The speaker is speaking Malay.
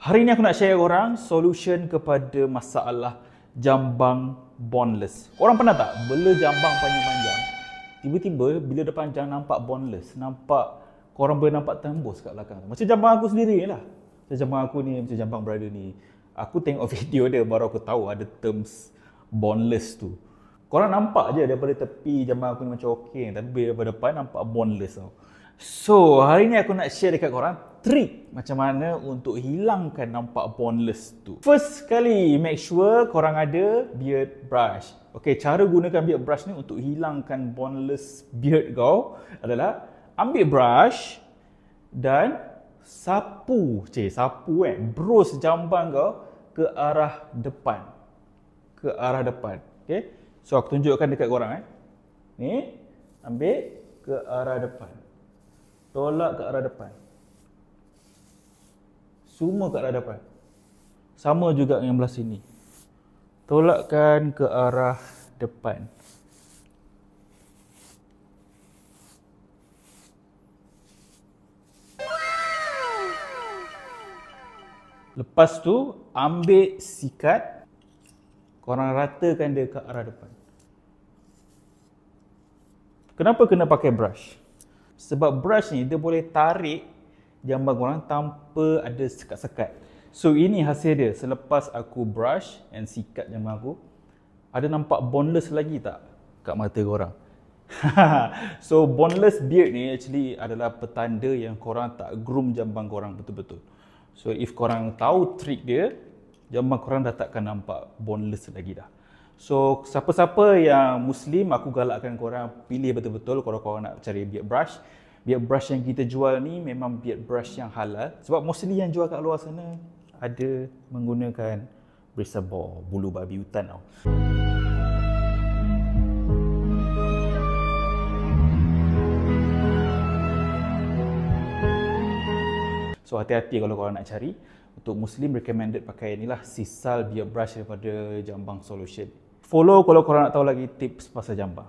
Hari ni aku nak share korang solution kepada masalah jambang boneless. Korang pernah tak bela jambang panjang-panjang, tiba-tiba bila depan jam nampak boneless, nampak korang boleh nampak tembus kat belakang. Macam jambang aku sendiri lah. Macam jambang aku ni, macam jambang brother ni. Aku tengok video dia baru aku tahu ada terms boneless tu. Korang nampak je daripada tepi jambang aku ni macam okey, tapi daripada depan nampak boneless tau. So, hari ni aku nak share dekat korang trik macam mana untuk hilangkan nampak boneless tu. First kali, make sure korang ada beard brush. Okay, cara gunakan beard brush ni untuk hilangkan boneless beard kau adalah ambil brush dan sapu bros jambang kau ke arah depan. Ke arah depan. Okay, so aku tunjukkan dekat korang ni, ambil ke arah depan. Tolak ke arah depan. Semua ke arah depan. Sama juga yang belah sini. Tolakkan ke arah depan. Lepas tu, ambil sikat. Korang ratakan dia ke arah depan. Kenapa kena pakai brush? Sebab brush ni dia boleh tarik jambang korang tanpa ada sekat-sekat. So ini hasil dia selepas aku brush and sikat jambang aku. Ada nampak boneless lagi tak kat mata korang? So boneless beard ni actually adalah petanda yang korang tak groom jambang korang betul-betul. So if korang tahu trik dia, jambang korang dah takkan nampak boneless lagi dah. So siapa-siapa yang Muslim, aku galakkan korang pilih betul-betul kalau korang nak cari beard brush. Beard brush yang kita jual ni memang beard brush yang halal. Sebab mostly yang jual kat luar sana ada menggunakan bristle bulu babi hutan tau. So hati-hati kalau korang nak cari. Untuk Muslim recommended pakai inilah Sisal beard brush daripada Jambang Solution. Follow kalau korang nak tahu lagi tips pasal jambang.